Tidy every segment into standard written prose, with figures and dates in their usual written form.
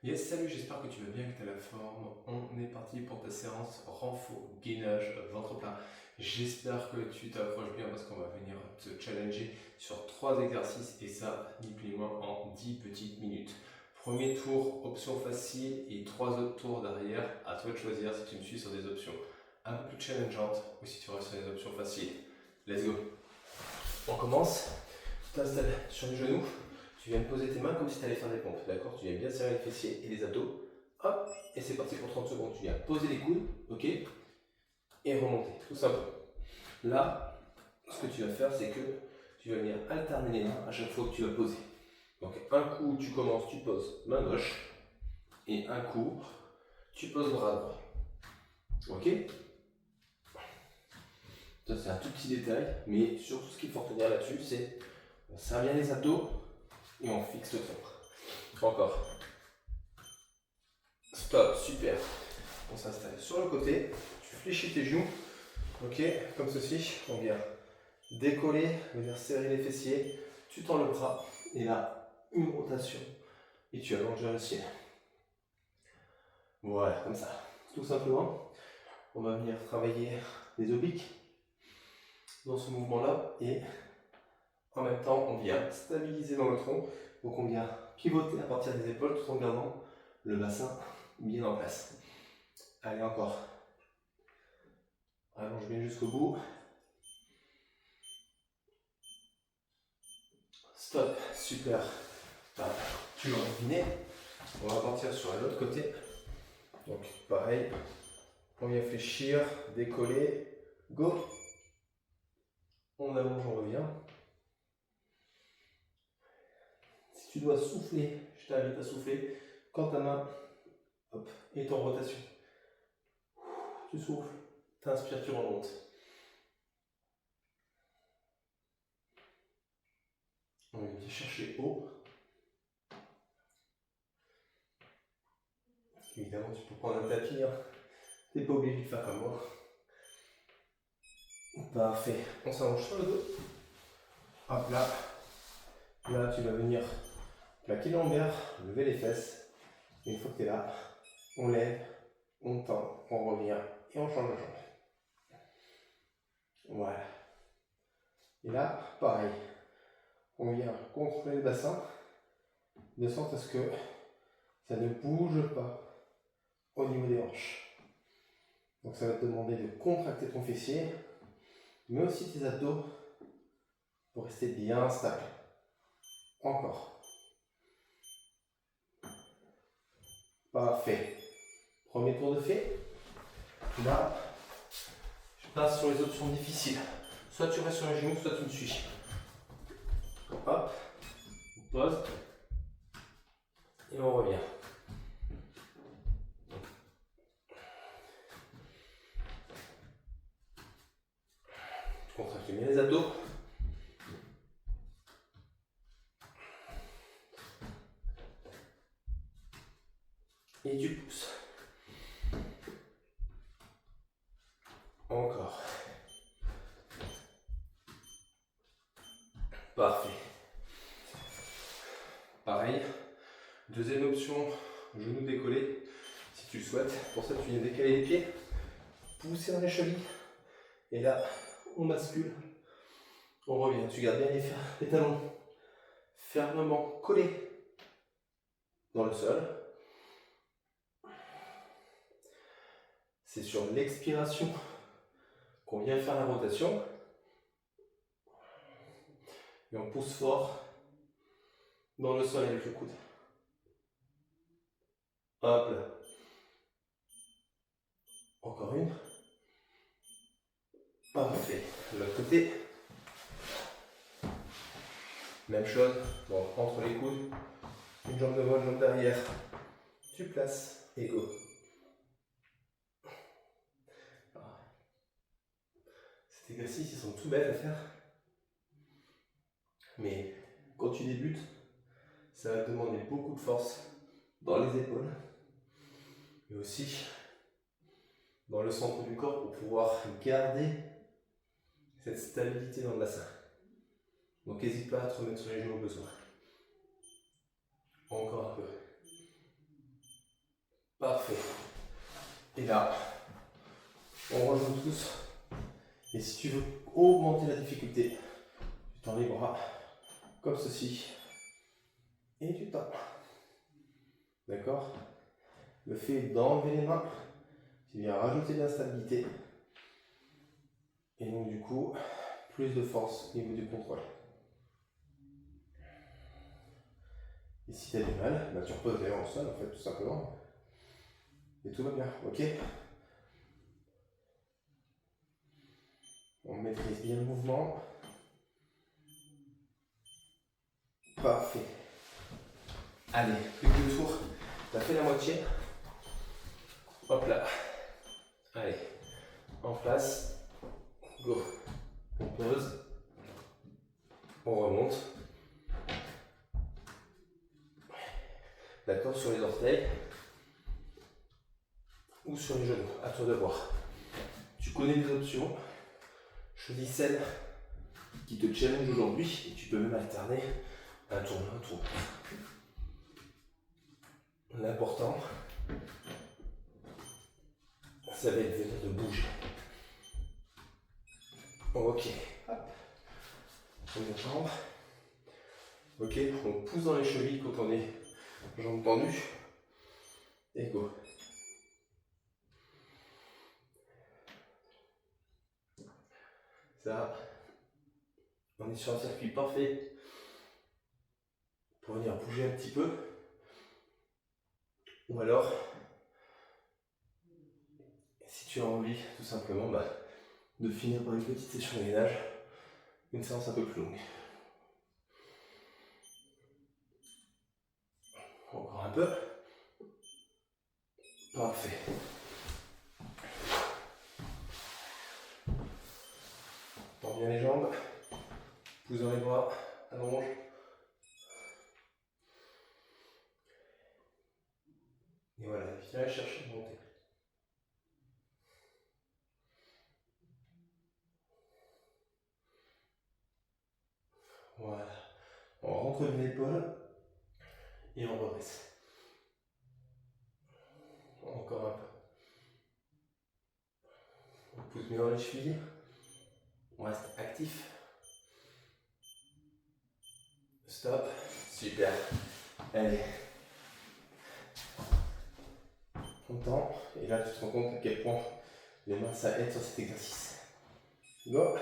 Yes, salut, j'espère que tu vas bien, que tu as la forme. On est parti pour ta séance renfort, gainage, ventre plat. J'espère que tu t'approches bien parce qu'on va venir te challenger sur 3 exercices et ça, ni plus ni moins, en 10 petites minutes. Premier tour, option facile et 3 autres tours derrière. À toi de choisir si tu me suis sur des options un peu plus challengeantes ou si tu restes sur des options faciles. Let's go. On commence. Tu t'installes sur les genoux. Tu viens de poser tes mains comme si tu allais faire des pompes, d'accord? Tu viens bien serrer les fessiers et les abdos. Hop, et c'est parti pour 30 secondes. Tu viens poser les coudes, ok? Et remonter, tout simplement. Là, ce que tu vas faire, c'est que tu vas venir alterner les mains à chaque fois que tu vas poser. Donc un coup, tu commences, tu poses main gauche. Et un coup, tu poses bras droit. Ok? Ça, c'est un tout petit détail, mais surtout ce qu'il faut retenir là-dessus, c'est on serre bien les abdos et on fixe le tronc. Encore. Stop, super. On s'installe sur le côté, tu fléchis tes genoux, ok, comme ceci. On vient décoller, venir serrer les fessiers, tu tends le bras, et là, une rotation, et tu allonges vers le ciel. Voilà, comme ça. Tout simplement, on va venir travailler les obliques dans ce mouvement-là, et en même temps, on vient stabiliser dans le tronc, donc on vient pivoter à partir des épaules tout en gardant le bassin bien en place. Allez, encore. Allonge bien jusqu'au bout. Stop, super. Voilà. Tu vas terminer. On va partir sur l'autre côté. Donc pareil, on vient fléchir, décoller, go. On allonge, on revient. Si tu dois souffler, je t'invite à souffler. Quand ta main hop, est en rotation, tu souffles, tu inspires, tu remontes. On va bien chercher haut. Évidemment, tu peux prendre un tapis. Tu n'es pas obligé de faire comme moi. Parfait. On s'allonge sur le dos. Hop là. Là, tu vas venir plaquer le lombaire, lever les fesses. Une fois que tu es là, on lève, on tend, on revient et on change de jambe. Voilà. Et là, pareil. On vient contrôler le bassin de sorte à ce que ça ne bouge pas au niveau des hanches. Donc ça va te demander de contracter ton fessier, mais aussi tes abdos pour rester bien stable. Encore. Parfait. Premier tour de fait. Là, je passe sur les options difficiles. Soit tu restes sur les genoux, soit tu me suis. Hop, on pose et on revient. Tu contractes bien les abdos. Et tu pousses. Encore. Parfait. Pareil. Deuxième option, genoux décollés, si tu le souhaites. Pour ça, tu viens décaler les pieds, pousser dans les chevilles. Et là, on bascule. On revient. Tu gardes bien les talons fermement collés dans le sol. C'est sur l'expiration qu'on vient faire la rotation. Et on pousse fort dans le sol avec le coude. Hop là. Encore une. Parfait. De l'autre côté. Même chose. Bon, entre les coudes. Une jambe devant, une jambe derrière. Tu places et go. Ces exercices, ils sont tout bêtes à faire. Mais quand tu débutes, ça va te demander beaucoup de force dans les épaules. Mais aussi dans le centre du corps pour pouvoir garder cette stabilité dans le bassin. Donc n'hésite pas à te remettre sur les genoux au besoin. Encore un peu. Parfait. Et là, on rejoint tous. Et si tu veux augmenter la difficulté, tu tends les bras comme ceci. Et tu tends. D'accord? Le fait d'enlever les mains, tu viens rajouter de la stabilité. Et donc du coup, plus de force au niveau du contrôle. Et si tu as du mal, bah tu reposes d'ailleurs au sol en fait, tout simplement. Et tout va bien, ok? On maîtrise bien le mouvement. Parfait. Allez, plus que 2 tours. Tu as fait la moitié. Hop là. Allez, en place. Go. On pose. On remonte. D'accord, sur les orteils. Ou sur les genoux. À toi de voir. Tu connais les options. Choisis celle qui te challenge aujourd'hui. Et tu peux même alterner un tour, un tour. L'important, ça va être de bouger. Ok. Hop. On les jambes. Ok, on pousse dans les chevilles quand on est jambes tendues. Et go. Ça, on est sur un circuit parfait pour venir bouger un petit peu. Ou alors, si tu as envie, tout simplement, de finir par une petite session de gainage, une séance un peu plus longue. Encore un peu. Parfait. Tends bien les jambes. Pousse dans les bras. Allonge. Et voilà, viens chercher une montée. Voilà. On rentre bien l'épaule et on redresse. Encore un peu. On pousse bien dans les chevilles. On reste actif. Stop. Super. Allez. On tend. Et là, tu te rends compte à quel point les mains ça aide sur cet exercice. Go.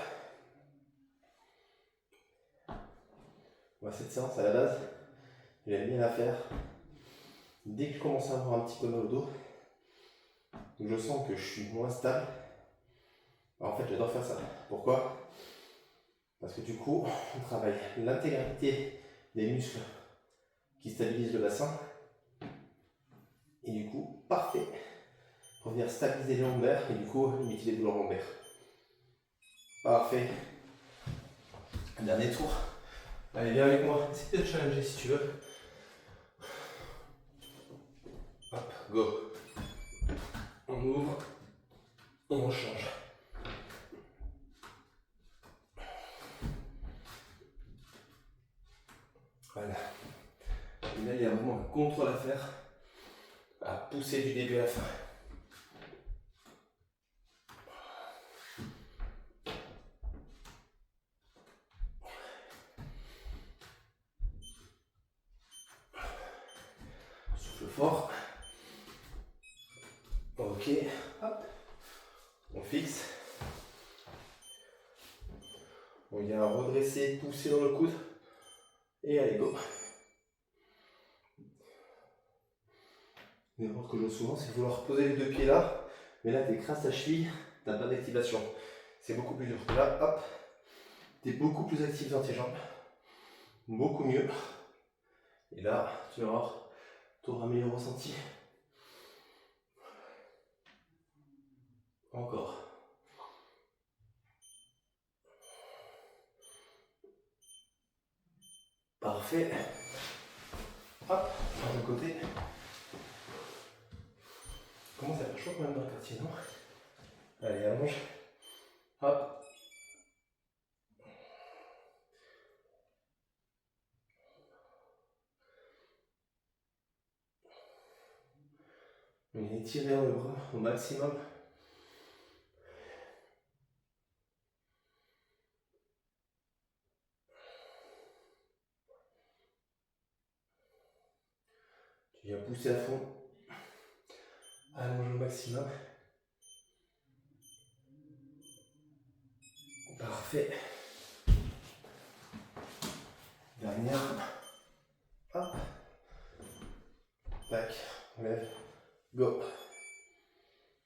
Moi, cette séance à la base, j'aime bien la faire dès que je commence à avoir un petit peu mal au dos. Donc je sens que je suis moins stable. Alors, en fait, j'adore faire ça. Pourquoi? Parce que du coup, on travaille l'intégralité des muscles qui stabilisent le bassin. Et du coup, parfait pour venir stabiliser les lombaires et du coup, limiter les douleurs lombaires. Parfait. Dernier tour. Allez, viens avec moi. Essaye de te challenger si tu veux. Hop, go. On ouvre et on change. Voilà. Et là, il y a vraiment un contrôle à faire, à pousser du début à la fin. Souffle fort. Ok. Hop. On fixe. On vient redresser, pousser dans le coude. Et allez, go. L'erreur que je vois souvent, c'est vouloir poser les 2 pieds là. Mais là, tu écrases ta cheville, tu n'as pas d'activation. C'est beaucoup plus dur. Là, hop, tu es beaucoup plus actif dans tes jambes. Beaucoup mieux. Et là, tu vas voir, tu auras un meilleur ressenti. Encore. Parfait. Hop, sur le côté. Comment ça fait chaud quand même dans le quartier, non? Allez, allonge. Hop. Et étirez le bras au maximum. Tu viens pousser à fond. Allonge au maximum. Parfait. Dernière. Hop. Tac. On lève. Go.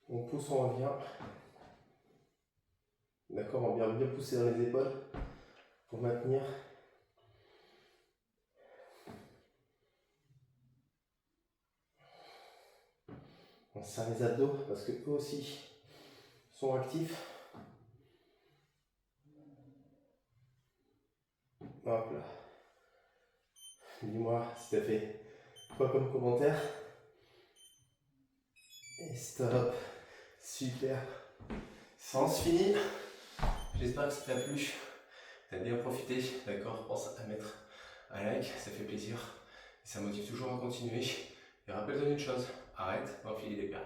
On pousse, on revient. D'accord, on vient bien pousser dans les épaules pour maintenir. On serre les abdos parce que eux aussi sont actifs. Hop là. Dis-moi si tu as fait quoi comme commentaire. Et stop. Super. Séance finie. J'espère que ça t'a plu. Tu as bien profité. D'accord, pense à mettre un like, ça fait plaisir. Et ça motive toujours à continuer. Et rappelle-toi une chose, arrête d'enfiler des perles.